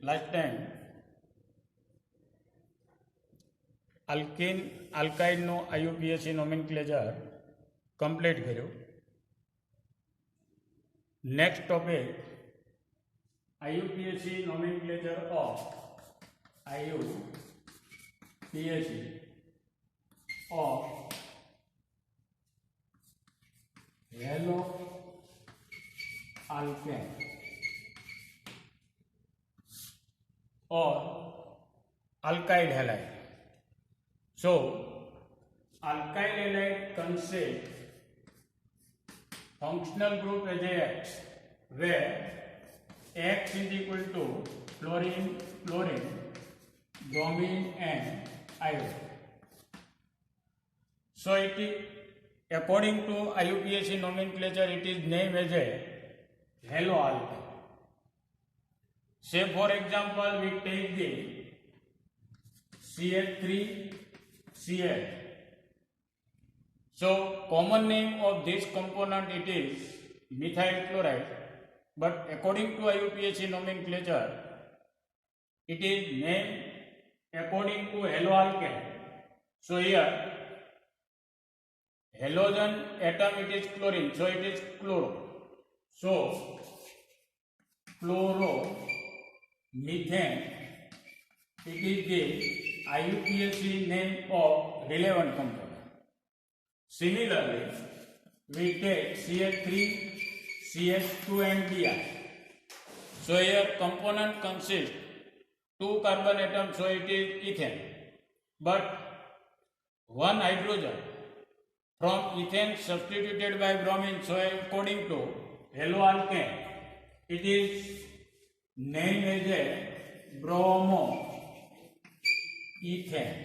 Last time આલ્કાઇડનું IUPAC nomenclature complete કર્યું. Next topic IUPAC nomenclature of IUPAC of halo alkane or alkyl halide. So, alkyl halide consist functional group as X, where X is equal to chlorine, bromine and iodine. So, it is according to IUPAC nomenclature, it is named as a haloalkane. Say for example, we take the CH3Cl. So common name of this component it is methyl chloride, but according to IUPAC nomenclature, it is named according to haloalkane. So here halogen atom it is chlorine, so it is chloro. So chloromethane, it is the IUPAC name of relevant component. Similarly, we take CH3, CH2 and Br. So here component consists 2 carbon atoms, so it is ethane. But 1 hydrogen from ethane substituted by bromine, so according to haloalkane, it is named as a bromoethane.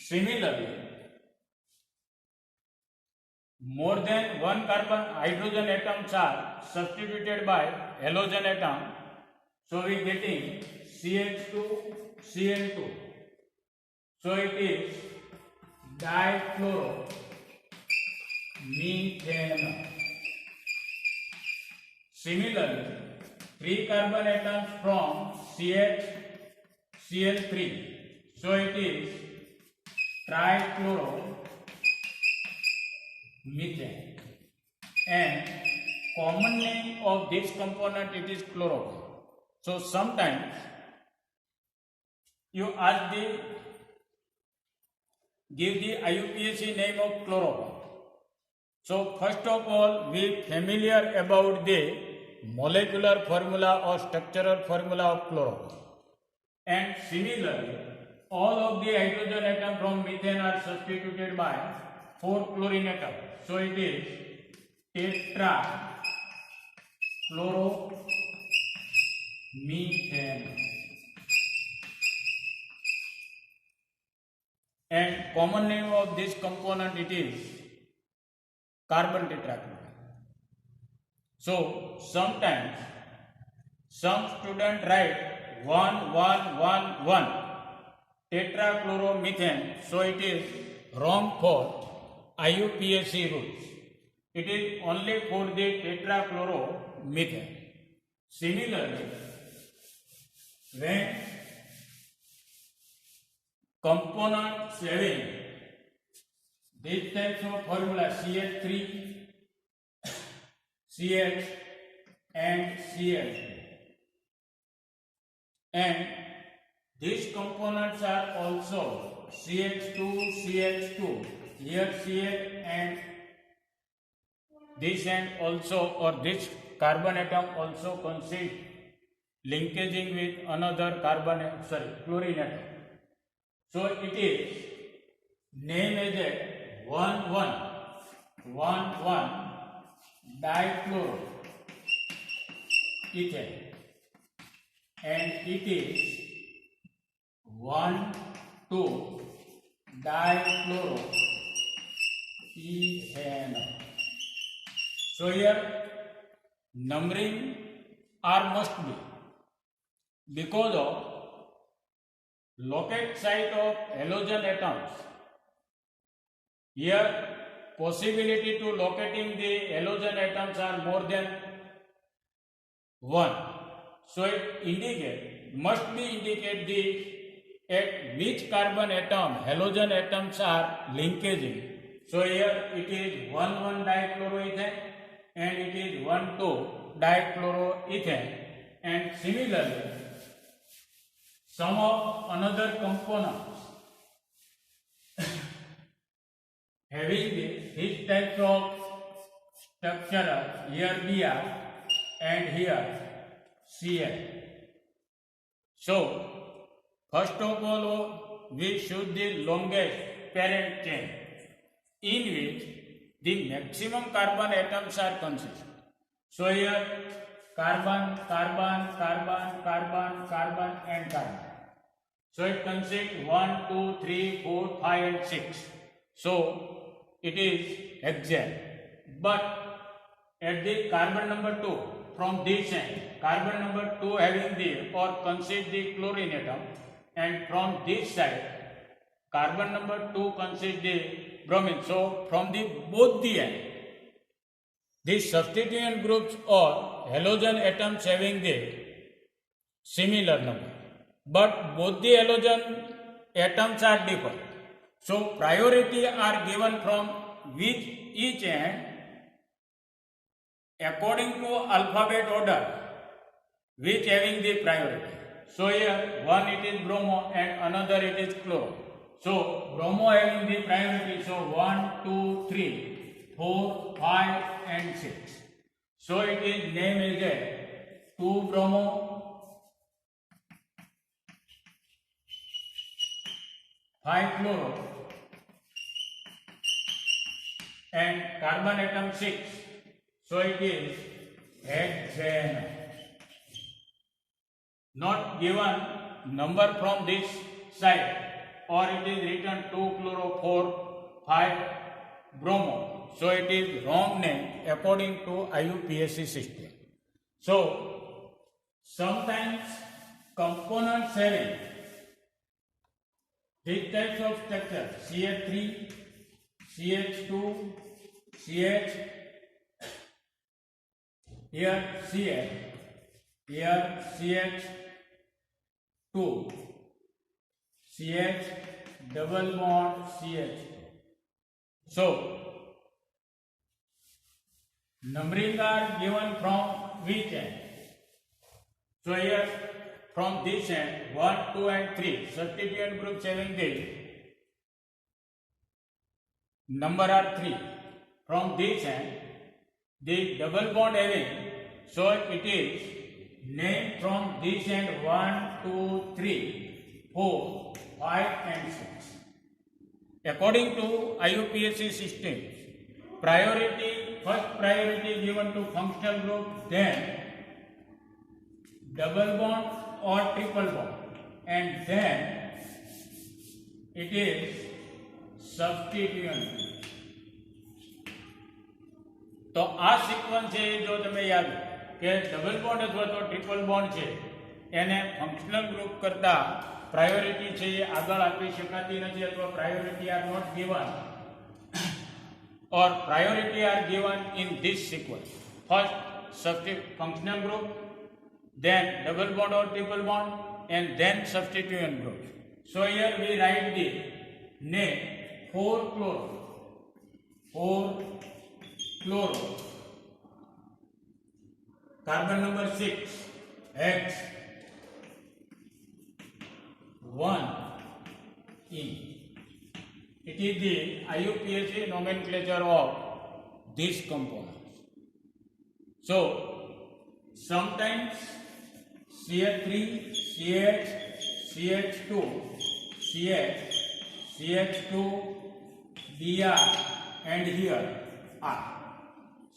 Similarly, more than 1 carbon hydrogen atoms are substituted by halogen atom, so we getting CH2Cl2. So it is dichloromethane. Similarly, 3 carbon atoms from CH3, so it is trichloromethane, and common name of this component it is chloroform. So sometimes you give the IUPAC name of chloroform. So first of all, we familiar about the molecular formula or structural formula of chloroform. And similarly, all of the hydrogen atom from methane are substituted by 4 chlorine atom. So it is tetrachloromethane. And common name of this component it is carbon tetrachloride. So sometimes some student write 1 tetrachloromethane, so it is wrong for IUPAC rules. It is only for the tetrachloromethane. Similarly, when components having these types of formula CH3, CH and Cl, and these components are also CH2, CH2, here Cl and this and also, or this carbon atom also consists linkaging with another chlorine atom. So it is named as a 1,1 dichloroethane, and it is 1,2 dichloroethane. So here numbering R must be because of locate site of halogen atoms. Here possibility to locating the halogen atoms are more than 1. So it must be indicate the at which carbon atom halogen atoms are linkaging. So here it is 1,1 dichloroethane and it is 1,2 dichloroethane, and similarly some of another components having this types of structure, here Br and here Cl. So first of all we choose the longest parent chain in which the maximum carbon atoms are consist. So here carbon, carbon, carbon, carbon, carbon and carbon. So it consists 1, 2, 3, 4, 5 and 6. So it is hexane. But at the carbon number 2, from this end, carbon number 2 having the or consists the chlorine atom, and from this side, carbon number 2 consists the bromine. So from the both the end, these substituent groups or halogen atoms having the similar number, but both the halogen atoms are different. So priority are given from which each end according to alphabet order, which having the priority. So here one it is bromo and another it is chloro. So bromo having the priority. So 1, 2, 3, 4, 5 and 6. So it is name is 2 bromo, 5 chloro and carbon atom 6. So it is hexane. Not given number from this side, or it is written 2 chloro 4 5 bromo. So it is wrong name according to IUPAC system. So sometimes components having these types of structure, CH3, CH2, CH, here CH, here CH2, CH double bond CH. So numbering are given from which end? So here from this end 1, 2 and 3 substituent groups having the number are 3. From this end the double bond having, so it is named from this end 1, 2, 3, 4, 5 and 6. According to IUPAC system, priority, first priority given to functional group, then double bond or triple bond, and then it is substituent. તો આ sequence છે જો તમે યાદ કે double bond અથવા તો triple bond છે એને ફંક્શનલ ગ્રુપ કરતા પ્રાયોરિટી છે એ આગળ આપી શકાતી નથી, અથવા priority are not given or priority are given in this sequence. First functional group, then double bond or triple bond, and then substituent group. So here we write the name 4 chloro, 4 chloro, carbon number 6 X, 1 E. It is the IUPAC nomenclature of these components. So sometimes CH3, CH, CH2, CH, CH2, Br and here R.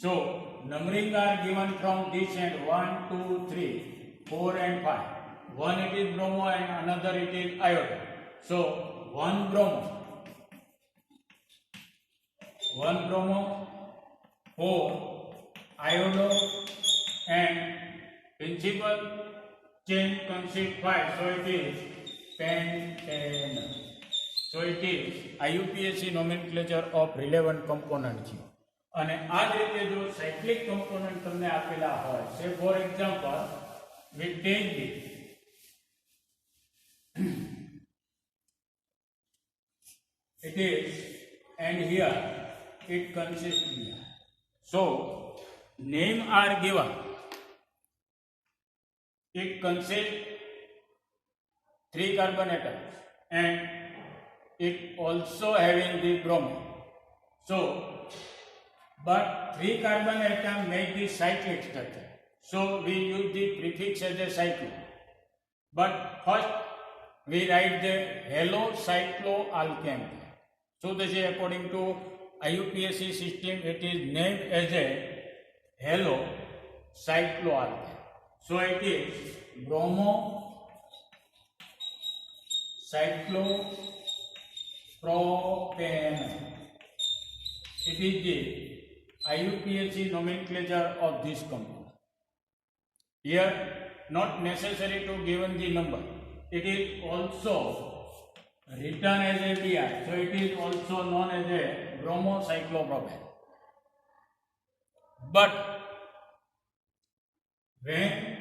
So numbering are given from this end 1, 2, 3, 4 and 5. One it is bromo and another it is iodine. So 1 bromo, 4 iodo, and principal chain consists 5. So it is pentane. So it is IUPAC nomenclature of relevant component છે. અને આ જ રીતે જો cyclic component તમને આપેલા હોય, સે for example we take this. It is, and here it consists here. So name are given. It consists 3 carbon atoms and it also having the bromine. So, but 3 carbon atom make the cyclic structure. So we use the prefix as a cyclo. But first we write the halocycloalkane. So this is according to IUPAC system, it is named as a halocycloalkane. So it is bromocyclopropane. It is the IUPAC nomenclature of this compound. Here, not necessary to given the number. It is also written as a Br, so it is also known as a bromocyclopropane. But when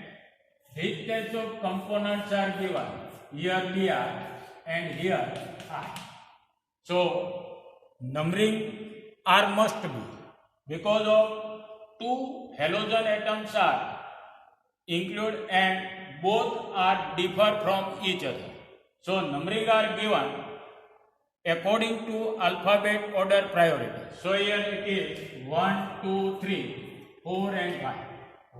these types of components are given, here Br and here R, so numbering R must be, because of 2 halogen atoms are included and both are differ from each other. So numbering are given according to alphabet order priority. So here it is 1, 2, 3, 4 and 5.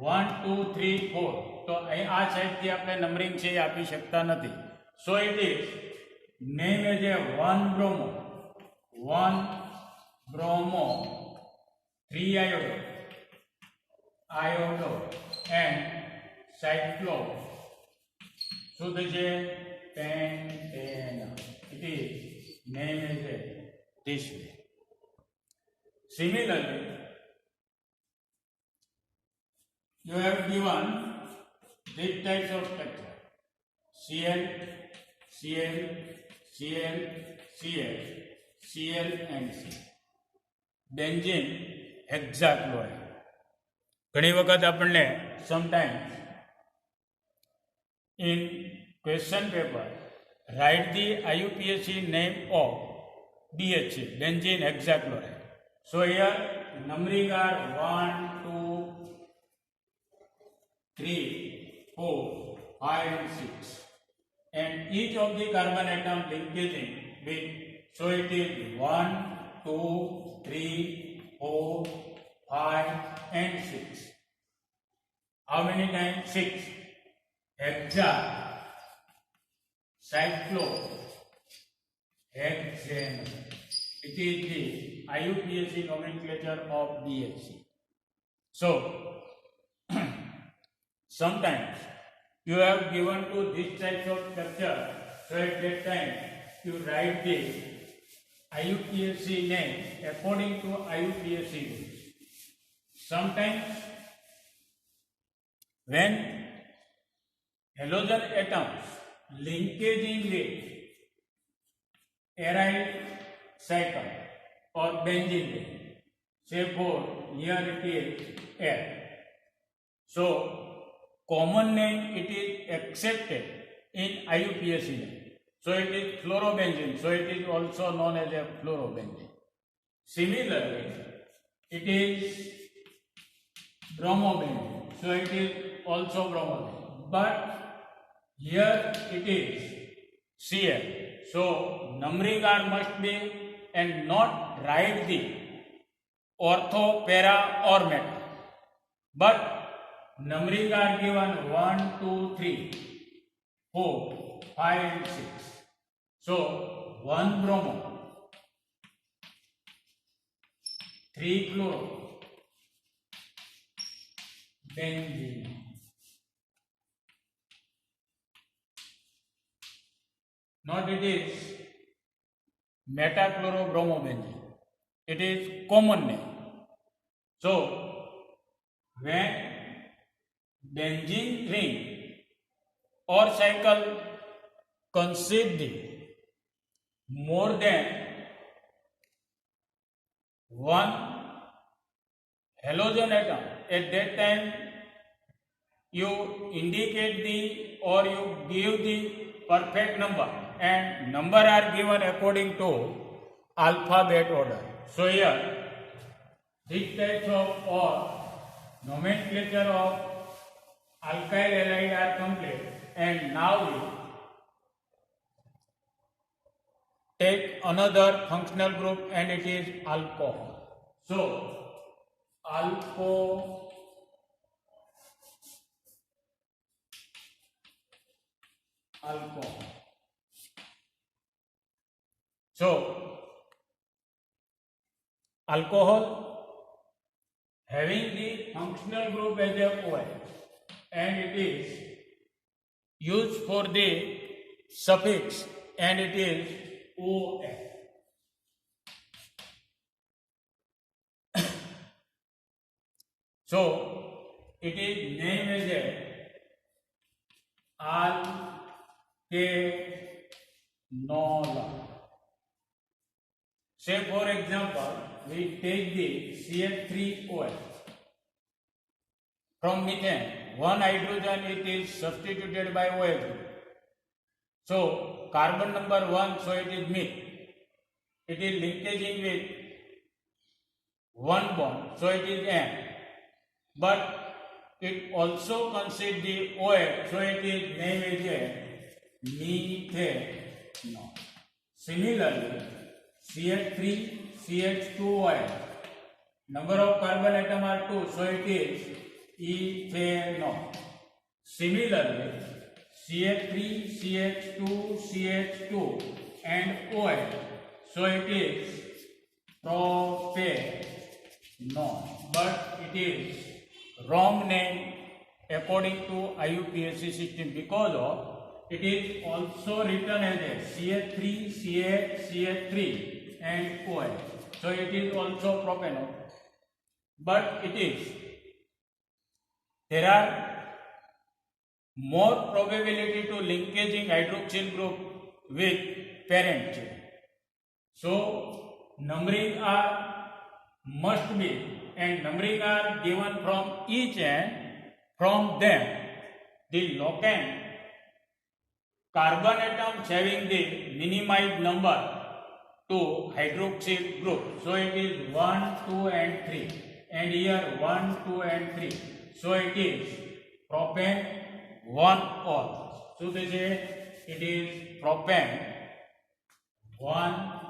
1, 2, 3, 4. तो आ side थी आपने numbering से आपी सकता नहीं. So it is name as a 1 bromo, 3 iodo and cyclo. So this is pentane. It is named as this way. Similarly, you have given these types of structure: Cl, Cl, Cl, Cl, Cl and C. Benzene hexachloride. ઘણી વખત આપણને sometimes in question paper write the IUPAC name of BHC, benzene hexachloride. So here numbering are 1, 2, 3, 4, 5 and 6, and each of the carbon atom linking with, so it is 1, 2, 3, 4, 5 and 6. How many times? 6. Hexa, cyclo, hexane. It is the IUPAC nomenclature of BHC. So sometimes you have given to this types of structure, so at that time you write the IUPAC name according to IUPAC rules. Sometimes when halogen atoms linkaging with aryl cycle or benzene ring, say for here it is air. So common name it is accepted in IUPAC name. So it is fluorobenzene. So it is also known as a fluorobenzene. Similarly, it is bromobenzene. So it is also bromobenzene. But here it is Cl. So numbering are must be and not write the ortho, para or meta. But numbering are given 1, 2, 3, 4, 5 and 6. So 1 bromo, 3 chloro, benzene. Not it is metachlorobromobenzene. It is common name. So when benzene ring or cycle consists more than one halogen atom, at that time you indicate the or you give the perfect number, and number are given according to alphabet order. So here this types of or nomenclature of alkyl halide are complete, and now we take another functional group, and it is alcohol. So alcohol. So alcohol having the functional group as a OH, and it is used for the suffix, and it is OH. So it is named as a alkanol. Say for example, we take the CH3OH. From methane, one hydrogen it is substituted by OH. So carbon number 1, so it is meth. It is linkaging with one bond, so it is N. But it also consists the OH, so it is named as a methanol. Similarly, CH3, CH2OH, number of carbon atom are 2, so it is ethanol. Similarly, CH3, CH2, CH2 and OH, so it is propanol. But it is wrong name according to IUPAC system, because of it is also written as a CH3, CH, CH3 and OH. So it is also propanol. But there are more probability to linkaging hydroxyl group with parent chain. So numbering are must be, and numbering are given from each, and from them the locant carbon atoms having the minimized number to hydroxyl group. So it is 1, 2 and 3, and here 1, 2 and 3. So it is propane 1 all. So they say it is propane 1 all,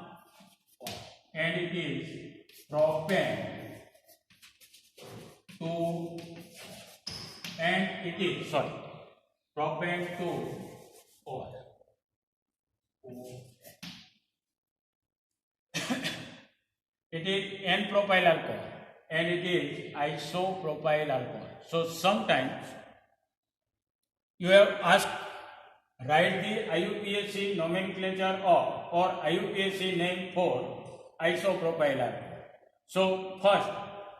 and it is propane 2, and it is propane 2 all. It is N-propyl alcohol, and it is isopropyl alcohol. So sometimes you have asked, write the IUPAC nomenclature of or IUPAC name for isopropyl alcohol. So first,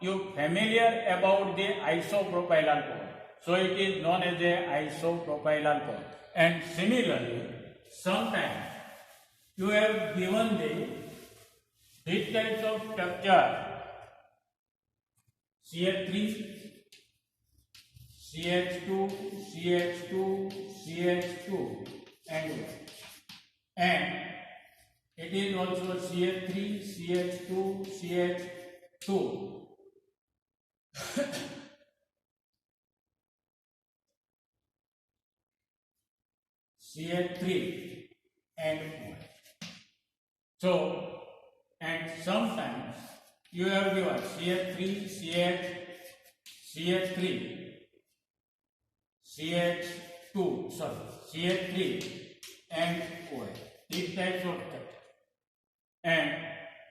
you familiar about the isopropyl alcohol. So it is known as a isopropyl alcohol. And similarly, sometimes you have given these types of structure: CH3, CH2, CH2, CH2, and it is also CH3, CH2, CH2, CH3 and OH. So, and sometimes you have given CH3, CH3, CH3 and OH. These types of structure, and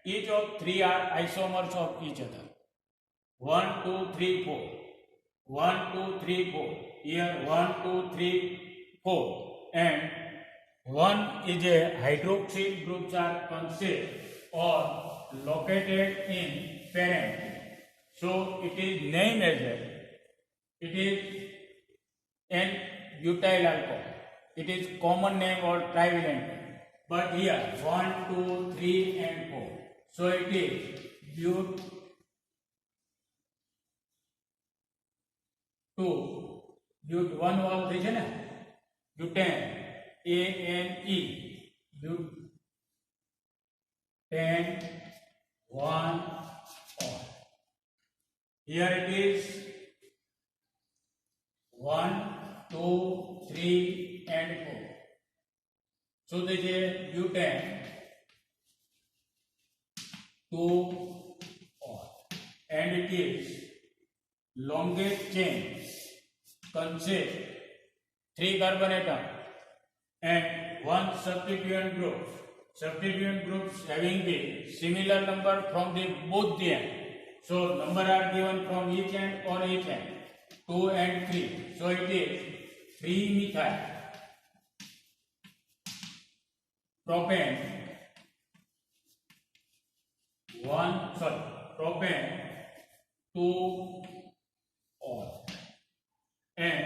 each of 3 are isomers of each other. 1, 2, 3, 4. 1, 2, 3, 4. Here 1, 2, 3, 4. And 1 is a hydroxyl groups are consist or located in parent. So it is named as it is an butyl alcohol. It is common name or trivalent name. But here 1, 2, 3 and 4. So it is butane one ol થઈ છે ને butane ANE butane one all. Here it is 1 2 3 and 4. So this is butane 2 all, and it is longest chain consists 3 carbon atom and 1 substituent group. Substituent groups having the similar number from the both the end. So number are given from each end or each end. 2 and 3. So it is 3-methyl propane propane 2 all. And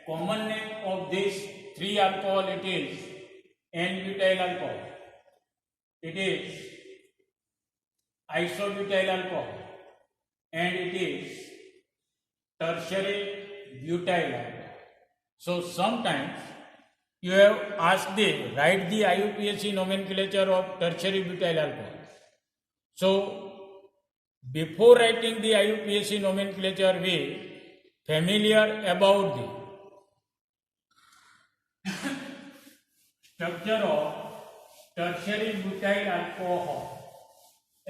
common name of this 3 alcohol, it is N-butyl alcohol. It is isobutyl alcohol, and it is tertiary butyl alcohol. So sometimes you have asked the write the IUPAC nomenclature of tertiary butyl alcohol. So before writing the IUPAC nomenclature, we familiar about the structure of tertiary butyl alcohol,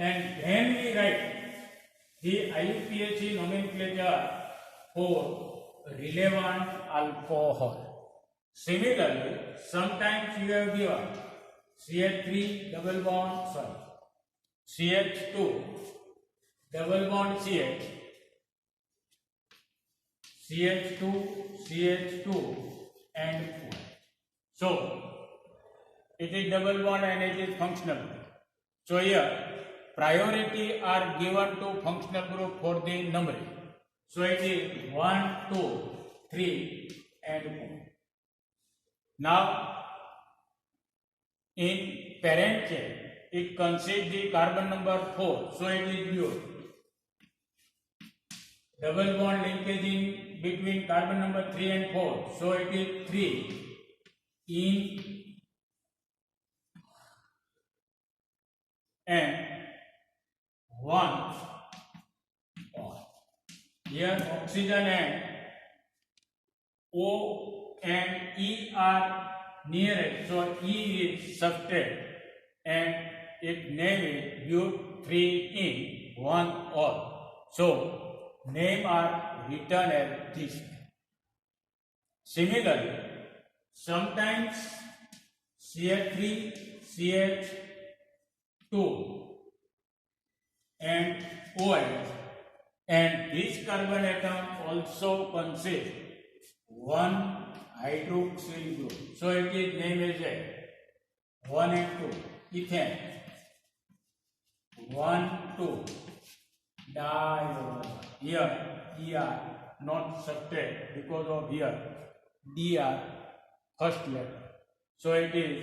and then we write the IUPAC nomenclature for relevant alcohol. Similarly, sometimes you have given CH3 double bond CH2 double bond CH, CH2 CH2 and 4. So it is double bond and it is functional. So here priority are given to functional group for the numbering. So it is 1, 2, 3 and 4. Now in parent chain it consists the carbon number 4. So it is pure. Double bond linkage in between carbon number 3 and 4. So it is 3 in and 1 on. Here oxygen and O and E are near it. So E is substrate and its name is but 3 in 1 all. So name are written as this. Similarly, sometimes CH3 CH2 and OH, and this carbon atom also consists one hydroxyl group. So it is named as 1 and 2 ethane 1 2 diol. Here ER not substrate because of here DR first letter. So it is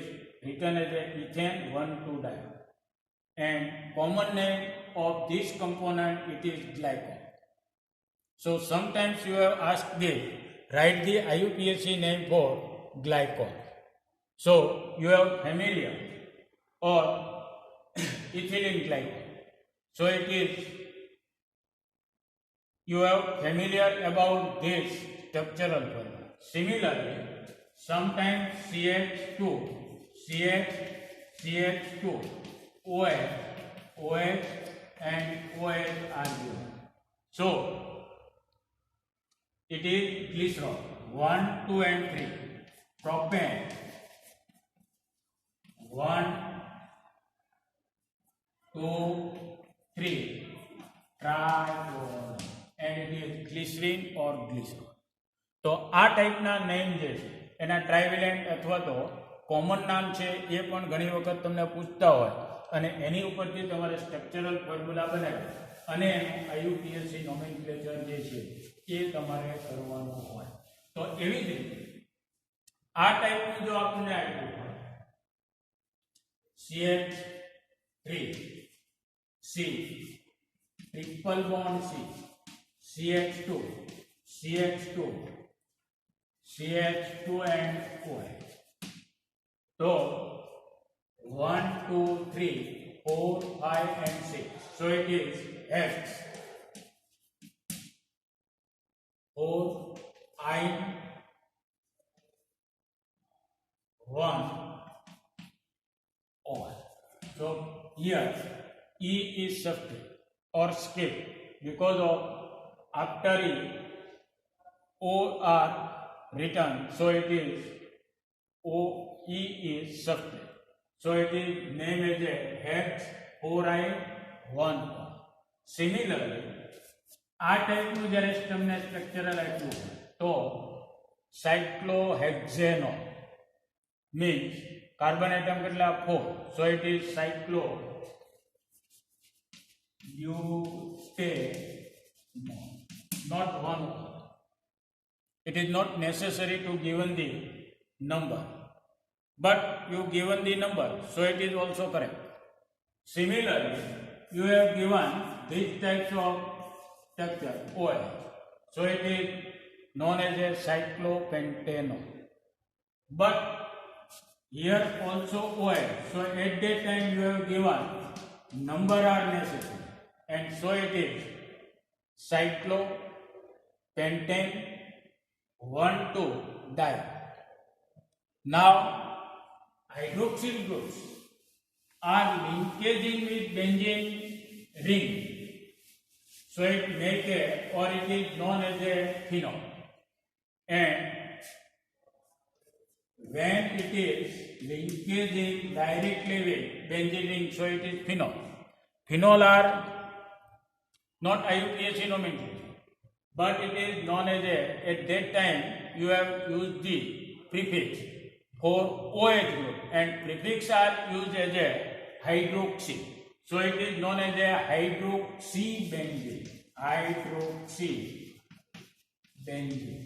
written as ethane 1,2 diol. And common name of this component, it is glycol. So sometimes you have asked this, write the IUPAC name for glycol. So you have familiar or ethylene glycol. So it is, you have familiar about this structural formula. Similarly, sometimes CH2 CH2 OH and OH are given. So it is glycerol 1, 2 and 3. Propane 1, 2, 3. Trichlorine and it is glycerine or glycerol. તો આ ટાઈપના name જે છે એના ટ્રાઇવેલેન્ટ અથવા તો common નામ છે એ પણ ઘણી વખત તમને પૂછતા હોય અને એની ઉપરથી તમારે સ્ટ્રક્ચરલ ફોર્મ્યુલા બનાવી અને એનું IUPAC નોમેનક્લેચર જે છે એ તમારે કરવાનું હોય. તો એવી જ રીતે આ ટાઈપનું જો આપણને આપ્યું હોય CH3 C triple bond C CH2 CH2 and OH. So 1, 2, 3, 4, 5 and 6. So it is Hex. 4 I 1 OH. So here E is substitute or skip because of after E O are written, so it is O E is substitute. So it is named as a Hex 4I1. Similarly, આ ટાઈપનું જ્યારે તમને structural આપ્યું તો સાયક્લોહેક્ઝેનોન means carbon atom કેટલા 4, so it is cyclobutadiene, not 1. It is not necessary to given the number, but you given the number, so it is also correct. Similarly, you have given these types of structure OH, so it is known as a cyclopentanone. But here also OH, so at that time you have given number are necessary, and so it is cyclopentane 1,2 di. Now hydroxyl groups are linkaging with benzene ring, so it make a, or it is known as a phenol, and when it is linkaging directly with benzene ring, so it is phenol. Phenol are not IUPAC nomenclature, but it is known as a, at that time you have used the prefix for OH group, and prefix are used as a hydroxy, so it is known as a hydroxybenzene. Hydroxybenzene.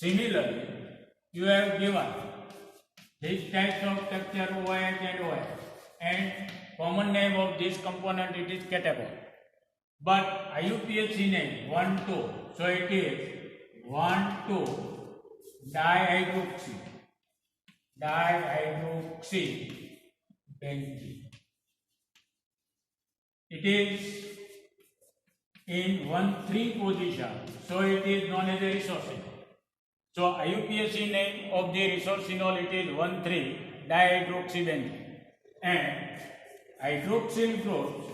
Similarly, you have given these types of structure OH and OH, and common name of this component it is catechol, but IUPAC name 1,2, so it is 1,2 dihydroxybenzene. It is in 1,3 position, so it is known as a resorcinol. So IUPAC name of the resorcinol it is 1,3 dihydroxybenzene, and hydroxyl groups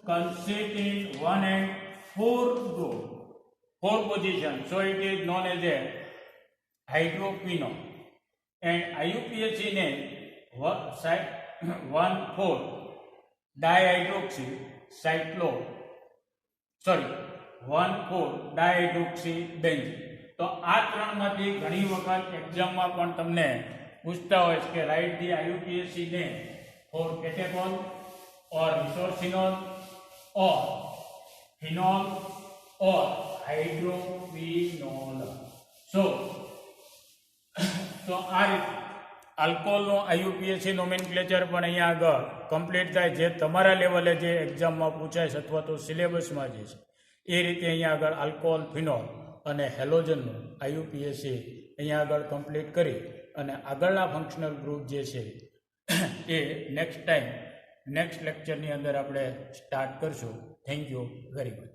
consist in 1 and 4 group, 4 position, so it is known as a hydroquinone, and IUPAC name 1,4 dihydroxy 1,4 dihydroxybenzene. તો આ ત્રણમાંથી ઘણી વખત એક્ઝામમાં પણ તમને પૂછતા હોય છે કે write the IUPAC name for catechol or resorcinol or phenol or hydroquinol. So આ રીતે આલ્કોહોલનું IUPAC નોમેનક્લેચર પણ અહીંયા આગળ કમ્પ્લીટ થાય, જે તમારા લેવલે જે એક્ઝામમાં પૂછાય છે અથવા તો સિલેબસમાં જે છે એ રીતે અહીંયા આગળ આલ્કોહોલ, ફિનોલ અને હેલોજનનું IUPAC અહીંયા આગળ કમ્પ્લીટ કરી અને આગળના ફંક્શનલ ગ્રુપ જે છે એ નેક્સ્ટ લેક્ચરની અંદર આપણે સ્ટાર્ટ કરશું. Thank you very much.